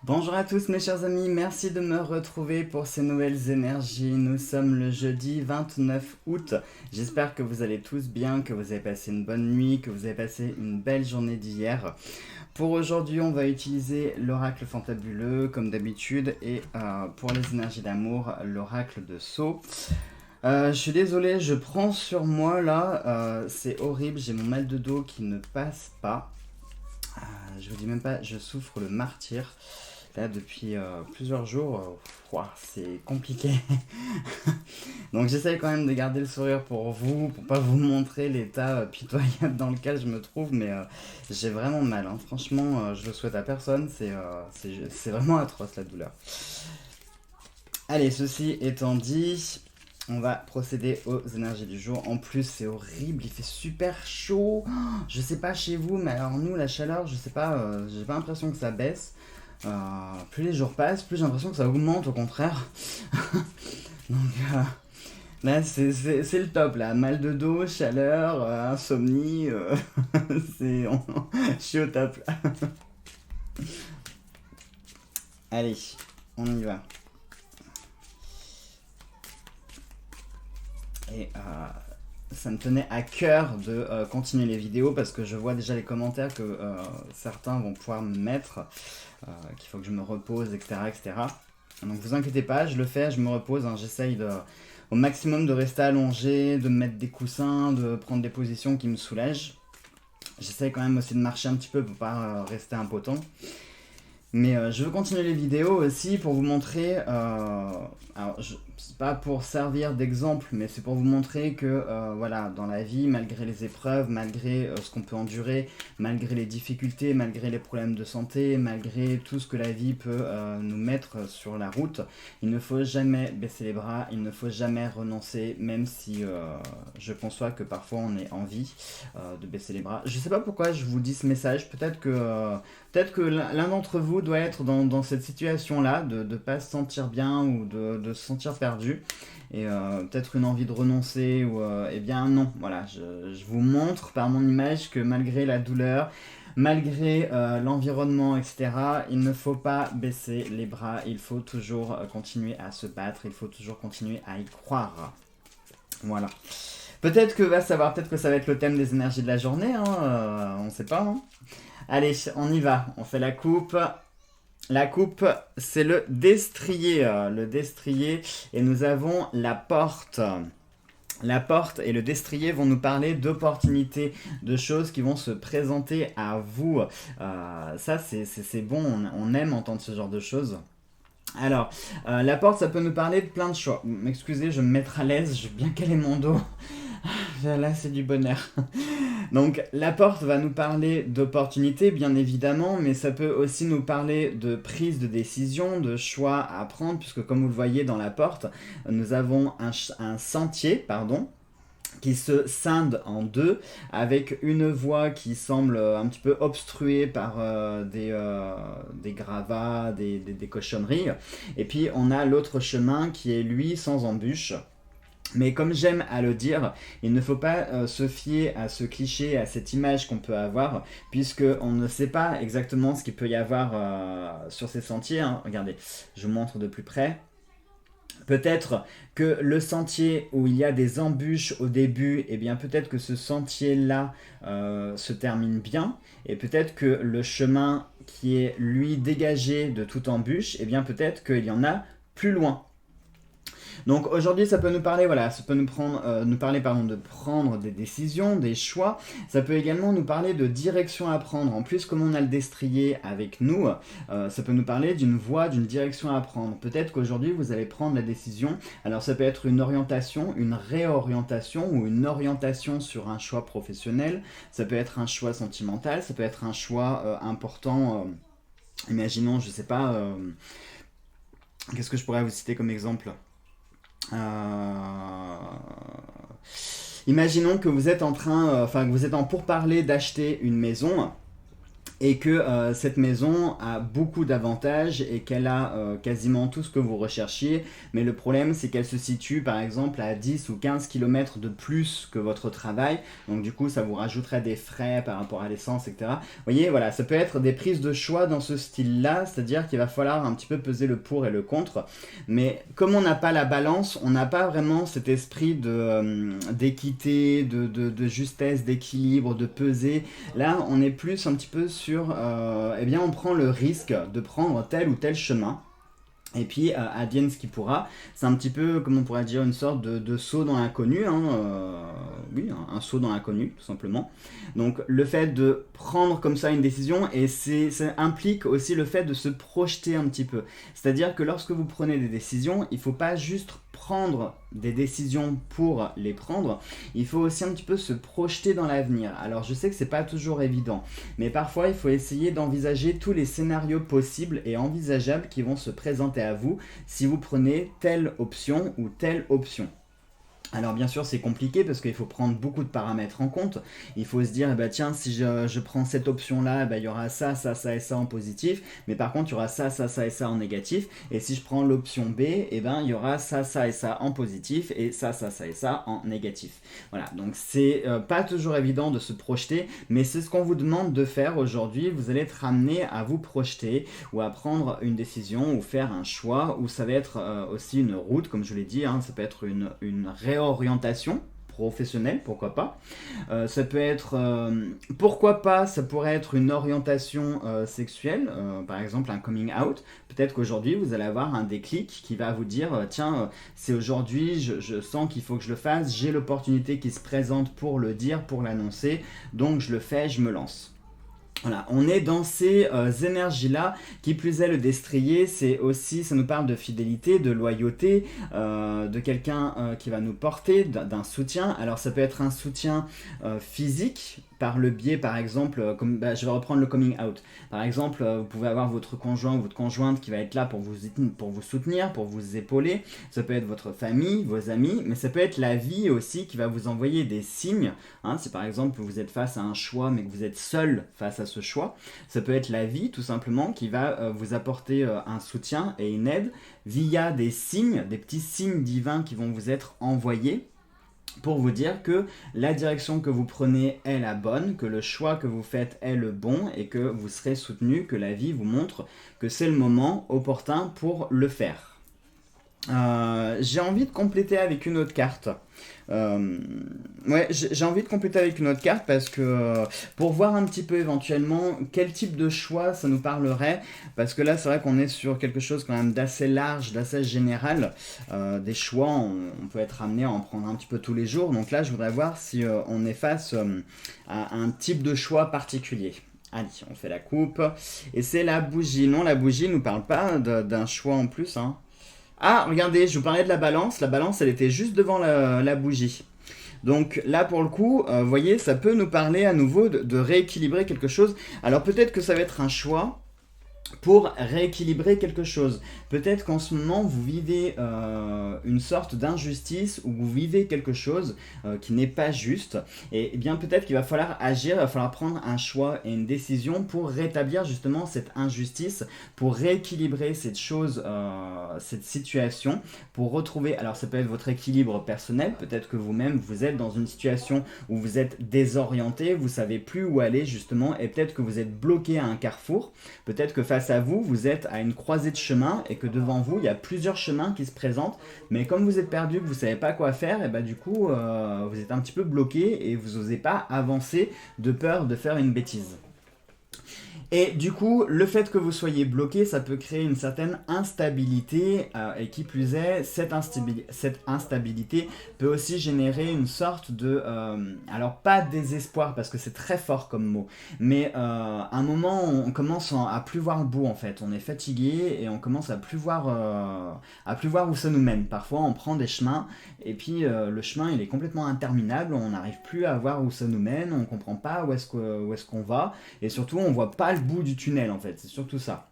Bonjour à tous mes chers amis, merci de me retrouver pour ces nouvelles énergies. Nous sommes le jeudi 29 août. J'espère que vous allez tous bien, que vous avez passé une bonne nuit, que vous avez passé une belle journée d'hier. Pour aujourd'hui, on va utiliser l'oracle fantabuleux comme d'habitude et pour les énergies d'amour, l'oracle de Sceaux. Je suis désolé, je prends sur moi là, c'est horrible, j'ai mon mal de dos qui ne passe pas. Je vous dis même pas, je souffre le martyr. Là, depuis plusieurs jours, c'est compliqué. Donc j'essaye quand même de garder le sourire pour vous, pour pas vous montrer l'état pitoyable dans lequel je me trouve, mais j'ai vraiment mal, hein. Franchement, je le souhaite à personne, c'est vraiment atroce la douleur. Allez, ceci étant dit, on va procéder aux énergies du jour. En plus, c'est horrible, il fait super chaud. Je sais pas chez vous, mais alors nous, la chaleur, je sais pas, j'ai pas l'impression que ça baisse. Plus les jours passent, plus j'ai l'impression que ça augmente au contraire. Donc là, c'est le top là. Mal de dos, chaleur, insomnie. Je suis au top là. Allez, on y va. Et ça me tenait à cœur de continuer les vidéos parce que je vois déjà les commentaires que certains vont pouvoir me mettre, qu'il faut que je me repose, etc., etc. Donc vous inquiétez pas, je le fais, je me repose, hein, j'essaye au maximum de rester allongé, de me mettre des coussins, de prendre des positions qui me soulagent. J'essaye quand même aussi de marcher un petit peu pour pas rester impotent. Mais je veux continuer les vidéos aussi pour vous montrer, c'est pas pour servir d'exemple, mais c'est pour vous montrer que voilà, dans la vie, malgré les épreuves, malgré ce qu'on peut endurer, malgré les difficultés, malgré les problèmes de santé, malgré tout ce que la vie peut nous mettre sur la route, il ne faut jamais baisser les bras, il ne faut jamais renoncer, même si je conçois que parfois on ait envie de baisser les bras. Je sais pas pourquoi je vous dis ce message, peut-être que l'un d'entre vous doit être dans cette situation-là, de ne pas se sentir bien ou de se sentir perdu. Et peut-être une envie de renoncer ou eh bien non, voilà, je vous montre par mon image que malgré la douleur, malgré l'environnement, etc., il ne faut pas baisser les bras, il faut toujours continuer à se battre, il faut toujours continuer à y croire. Voilà. Peut-être que ça va être le thème des énergies de la journée, hein, on ne sait pas, hein. Allez, on y va. On fait la coupe. La coupe, c'est le destrier. Le destrier. Et nous avons la porte. La porte et le destrier vont nous parler d'opportunités, de choses qui vont se présenter à vous. Ça, c'est bon. On aime entendre ce genre de choses. Alors, la porte, ça peut nous parler de plein de choix. M'excusez, je vais me mettre à l'aise. Je vais bien caler mon dos. Là, c'est du bonheur. Donc la porte va nous parler d'opportunités bien évidemment, mais ça peut aussi nous parler de prise de décision, de choix à prendre, puisque comme vous le voyez dans la porte, nous avons un sentier, pardon, qui se scinde en deux, avec une voie qui semble un petit peu obstruée par des gravats, des cochonneries, et puis on a l'autre chemin qui est lui sans embûche. Mais comme j'aime à le dire, il ne faut pas se fier à ce cliché, à cette image qu'on peut avoir, puisque on ne sait pas exactement ce qu'il peut y avoir sur ces sentiers, hein. Regardez, je vous montre de plus près. Peut-être que le sentier où il y a des embûches au début, eh bien peut-être que ce sentier-là se termine bien, et peut-être que le chemin qui est lui dégagé de toute embûche, eh bien peut-être qu'il y en a plus loin. Donc aujourd'hui, ça peut nous parler, voilà, ça peut nous parler pardon, de prendre des décisions, des choix. Ça peut également nous parler de direction à prendre. En plus, comme on a le destrier avec nous, ça peut nous parler d'une voie, d'une direction à prendre. Peut-être qu'aujourd'hui, vous allez prendre la décision. Alors ça peut être une orientation, une réorientation ou une orientation sur un choix professionnel. Ça peut être un choix sentimental, ça peut être un choix important. Imaginons, je sais pas, qu'est-ce que je pourrais vous citer comme exemple. Euh, Imaginons que vous êtes en train, que vous êtes en pourparlers d'acheter une maison. et que cette maison a beaucoup d'avantages et qu'elle a quasiment tout ce que vous recherchiez, mais le problème c'est qu'elle se situe par exemple à 10 ou 15 km de plus que votre travail, donc du coup ça vous rajouterait des frais par rapport à l'essence, etc. Vous voyez, voilà, ça peut être des prises de choix dans ce style-là, c'est-à-dire qu'il va falloir un petit peu peser le pour et le contre, mais comme on n'a pas la balance, on n'a pas vraiment cet esprit d'équité, de justesse, d'équilibre, de peser. Là, on est plus un petit peu sur eh bien, on prend le risque de prendre tel ou tel chemin. Et puis, advienne ce qui pourra, c'est un petit peu, comme on pourrait dire, une sorte de saut dans l'inconnu, hein, oui, un saut dans l'inconnu, tout simplement. Donc, le fait de prendre comme ça une décision, et ça implique aussi le fait de se projeter un petit peu. C'est-à-dire que lorsque vous prenez des décisions, il ne faut pas juste prendre des décisions pour les prendre, il faut aussi un petit peu se projeter dans l'avenir. Alors, je sais que c'est pas toujours évident, mais parfois, il faut essayer d'envisager tous les scénarios possibles et envisageables qui vont se présenter à vous si vous prenez telle option ou telle option. Alors bien sûr c'est compliqué parce qu'il faut prendre beaucoup de paramètres en compte. Il faut se dire, eh ben, tiens, si je prends cette option-là, eh ben, il y aura ça, ça, ça et ça en positif. Mais par contre, il y aura ça, ça, ça et ça en négatif. Et si je prends l'option B, eh ben, il y aura ça, ça et ça en positif. Et ça, ça, ça et ça en négatif. Voilà, donc c'est pas toujours évident de se projeter. Mais c'est ce qu'on vous demande de faire aujourd'hui. Vous allez être amené à vous projeter ou à prendre une décision ou faire un choix. Ou ça va être aussi une route, comme je l'ai dit. Hein, ça peut être une réorientation professionnelle, pourquoi pas. Ça peut être, pourquoi pas, ça pourrait être une orientation sexuelle, par exemple un coming out. Peut-être qu'aujourd'hui vous allez avoir un déclic qui va vous dire, tiens, c'est aujourd'hui, je sens qu'il faut que je le fasse, j'ai l'opportunité qui se présente pour le dire, pour l'annoncer, donc je le fais, je me lance. Voilà, on est dans ces énergies-là. Qui plus est, le destrier, c'est aussi, ça nous parle de fidélité, de loyauté, de quelqu'un qui va nous porter, d'un soutien. Alors ça peut être un soutien physique, par le biais, par exemple, je vais reprendre le coming out. Par exemple, vous pouvez avoir votre conjoint ou votre conjointe qui va être là pour vous soutenir, pour vous épauler. Ça peut être votre famille, vos amis, mais ça peut être la vie aussi qui va vous envoyer des signes. Hein, si par exemple vous êtes face à un choix, mais que vous êtes seul face à ce choix, ça peut être la vie tout simplement qui va vous apporter un soutien et une aide via des signes, des petits signes divins qui vont vous être envoyés pour vous dire que la direction que vous prenez est la bonne, que le choix que vous faites est le bon et que vous serez soutenu, que la vie vous montre que c'est le moment opportun pour le faire. J'ai envie de compléter avec une autre carte. Ouais, j'ai envie de compléter avec une autre carte parce que pour voir un petit peu éventuellement quel type de choix ça nous parlerait, parce que là c'est vrai qu'on est sur quelque chose quand même d'assez large, d'assez général. Des choix, on peut être amené à en prendre un petit peu tous les jours. Donc là je voudrais voir si on est face à un type de choix particulier. Allez, on fait la coupe. Et c'est la bougie. Non, la bougie ne nous parle pas d'un choix en plus, hein. Ah, regardez, je vous parlais de la balance. La balance, elle était juste devant la bougie. Donc là, pour le coup, vous voyez, ça peut nous parler à nouveau de rééquilibrer quelque chose. Alors peut-être que ça va être un choix pour rééquilibrer quelque chose. Peut-être qu'en ce moment, vous vivez une sorte d'injustice ou vous vivez quelque chose qui n'est pas juste. Et bien peut-être qu'il va falloir agir, il va falloir prendre un choix et une décision pour rétablir justement cette injustice, pour rééquilibrer cette chose, cette situation, pour retrouver, alors ça peut être votre équilibre personnel, peut-être que vous-même, vous êtes dans une situation où vous êtes désorienté, vous savez plus où aller justement, et peut-être que vous êtes bloqué à un carrefour, peut-être que face à vous, vous êtes à une croisée de chemin et que devant vous, il y a plusieurs chemins qui se présentent. Mais comme vous êtes perdu, que vous ne savez pas quoi faire, et bah du coup, vous êtes un petit peu bloqué et vous n'osez pas avancer de peur de faire une bêtise. Et du coup, le fait que vous soyez bloqué, ça peut créer une certaine instabilité, et qui plus est, cette instabilité peut aussi générer une sorte de, alors pas désespoir parce que c'est très fort comme mot, mais un moment où on commence à plus voir le bout en fait, on est fatigué et on commence à plus voir où ça nous mène. Parfois on prend des chemins et puis le chemin il est complètement interminable, on n'arrive plus à voir où ça nous mène, on comprend pas où est-ce qu'on va et surtout on voit pas le bout du tunnel en fait, c'est surtout ça.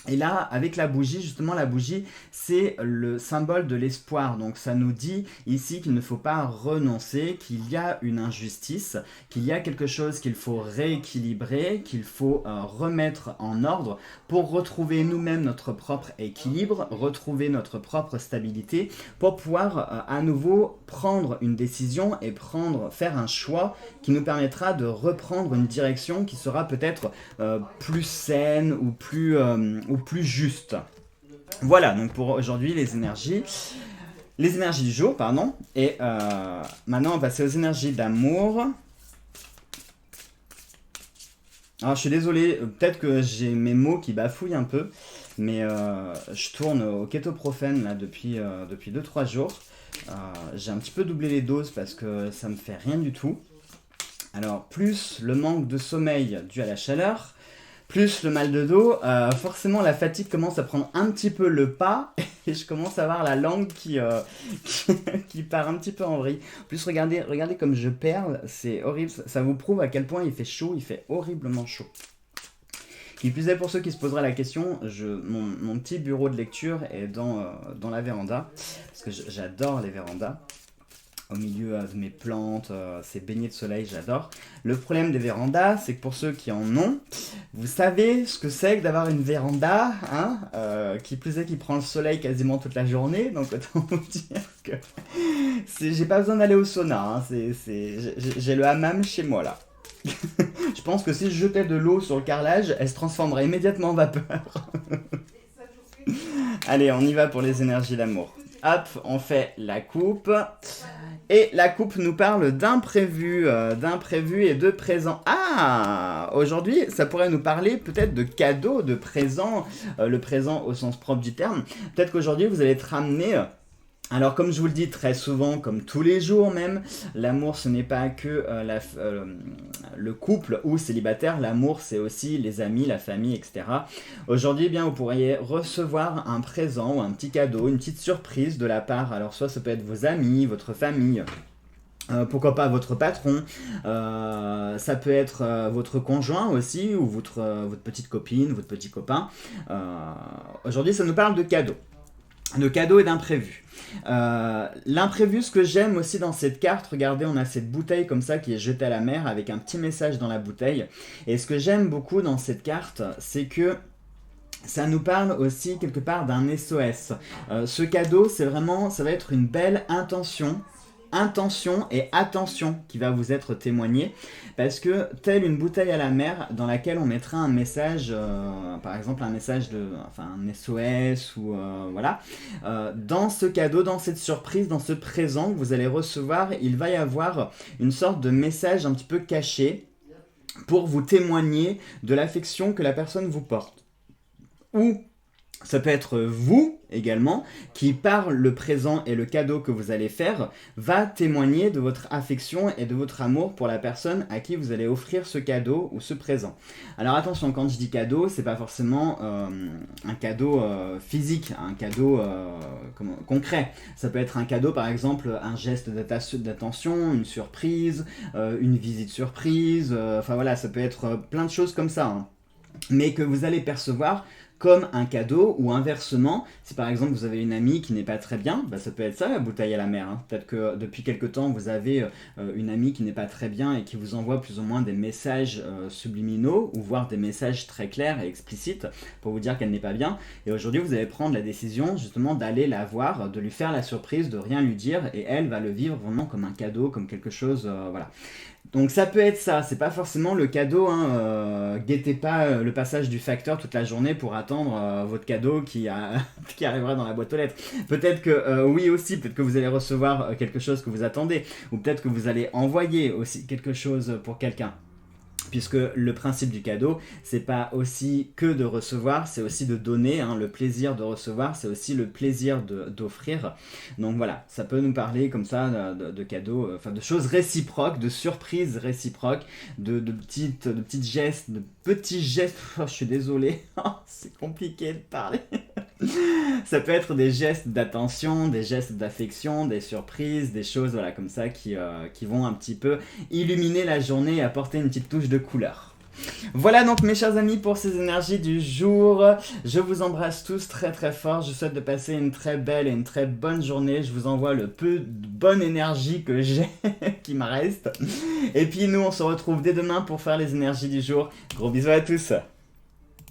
Et là, avec la bougie, justement, la bougie, c'est le symbole de l'espoir. Donc ça nous dit ici qu'il ne faut pas renoncer, qu'il y a une injustice, qu'il y a quelque chose qu'il faut rééquilibrer, qu'il faut remettre en ordre pour retrouver nous-mêmes notre propre équilibre, retrouver notre propre stabilité, pour pouvoir à nouveau prendre une décision et faire un choix qui nous permettra de reprendre une direction qui sera peut-être plus saine ou plus juste. Voilà, donc pour aujourd'hui les énergies du jour, pardon. Et maintenant on va passer aux énergies d'amour. Alors je suis désolé, peut-être que j'ai mes mots qui bafouillent un peu, mais je tourne au kétoprophène là depuis 2-3 jours. J'ai un petit peu doublé les doses parce que ça me fait rien du tout. Alors plus le manque de sommeil dû à la chaleur, plus le mal de dos, forcément la fatigue commence à prendre un petit peu le pas et je commence à avoir la langue qui part un petit peu en vrille. Plus regardez comme je perle, c'est horrible, ça vous prouve à quel point il fait chaud, il fait horriblement chaud. Qui plus est, pour ceux qui se poseraient la question, mon petit bureau de lecture est dans la véranda, parce que j'adore les vérandas. Au milieu de mes plantes, ces baignets de soleil, j'adore. Le problème des vérandas, c'est que pour ceux qui en ont, vous savez ce que c'est que d'avoir une véranda, hein, qui plus est qui prend le soleil quasiment toute la journée, donc autant vous dire que j'ai pas besoin d'aller au sauna, hein, j'ai le hammam chez moi là. Je pense que si je jetais de l'eau sur le carrelage, elle se transformerait immédiatement en vapeur. Allez, on y va pour les énergies d'amour. Hop, on fait la coupe. Et la coupe nous parle d'imprévu et de présent. Ah, aujourd'hui, ça pourrait nous parler peut-être de cadeaux, de présents, le présent au sens propre du terme. Peut-être qu'aujourd'hui, vous allez être amené... Alors comme je vous le dis très souvent, comme tous les jours même, l'amour ce n'est pas que le couple ou célibataire, l'amour c'est aussi les amis, la famille, etc. Aujourd'hui, eh bien, vous pourriez recevoir un présent ou un petit cadeau, une petite surprise de la part, alors soit ça peut être vos amis, votre famille, pourquoi pas votre patron, ça peut être votre conjoint aussi, ou votre petite copine, votre petit copain. Aujourd'hui ça nous parle de cadeaux. De cadeaux et d'imprévus. L'imprévu, ce que j'aime aussi dans cette carte, regardez, on a cette bouteille comme ça qui est jetée à la mer avec un petit message dans la bouteille. Et ce que j'aime beaucoup dans cette carte, c'est que ça nous parle aussi quelque part d'un SOS. Ce cadeau, c'est vraiment, ça va être une belle intention et attention qui va vous être témoignée, parce que telle une bouteille à la mer dans laquelle on mettra un message, par exemple un message un SOS ou voilà, dans ce cadeau, dans cette surprise, dans ce présent que vous allez recevoir, il va y avoir une sorte de message un petit peu caché pour vous témoigner de l'affection que la personne vous porte. Ou ça peut être vous également, qui par le présent et le cadeau que vous allez faire, va témoigner de votre affection et de votre amour pour la personne à qui vous allez offrir ce cadeau ou ce présent. Alors attention, quand je dis cadeau, c'est pas forcément un cadeau physique, un cadeau concret. Ça peut être un cadeau, par exemple, un geste d'attention, une surprise, une visite surprise, enfin voilà, ça peut être plein de choses comme ça, hein. Mais que vous allez percevoir comme un cadeau, ou inversement, si par exemple vous avez une amie qui n'est pas très bien, bah ça peut être ça la bouteille à la mer, hein. Peut-être que depuis quelque temps vous avez une amie qui n'est pas très bien et qui vous envoie plus ou moins des messages subliminaux, ou voire des messages très clairs et explicites pour vous dire qu'elle n'est pas bien, et aujourd'hui vous allez prendre la décision justement d'aller la voir, de lui faire la surprise, de rien lui dire, et elle va le vivre vraiment comme un cadeau, comme quelque chose, voilà. Donc ça peut être ça, c'est pas forcément le cadeau, hein, guettez pas le passage du facteur toute la journée pour attendre votre cadeau qui arrivera dans la boîte aux lettres. Peut-être que oui aussi, peut-être que vous allez recevoir quelque chose que vous attendez, ou peut-être que vous allez envoyer aussi quelque chose pour quelqu'un. Puisque le principe du cadeau, c'est pas aussi que de recevoir, c'est aussi de donner, hein. Le plaisir de recevoir, c'est aussi le plaisir d'offrir. Donc voilà, ça peut nous parler comme ça de cadeaux, enfin de choses réciproques, de surprises réciproques, de petits gestes, oh, je suis désolé, c'est compliqué de parler. Ça peut être des gestes d'attention, des gestes d'affection, des surprises, des choses voilà, comme ça qui vont un petit peu illuminer la journée et apporter une petite touche de couleur. Voilà donc mes chers amis pour ces énergies du jour. Je vous embrasse tous très très fort. Je vous souhaite de passer une très belle et une très bonne journée. Je vous envoie le peu de bonne énergie que j'ai qui me reste. Et puis nous on se retrouve dès demain pour faire les énergies du jour. Gros bisous à tous.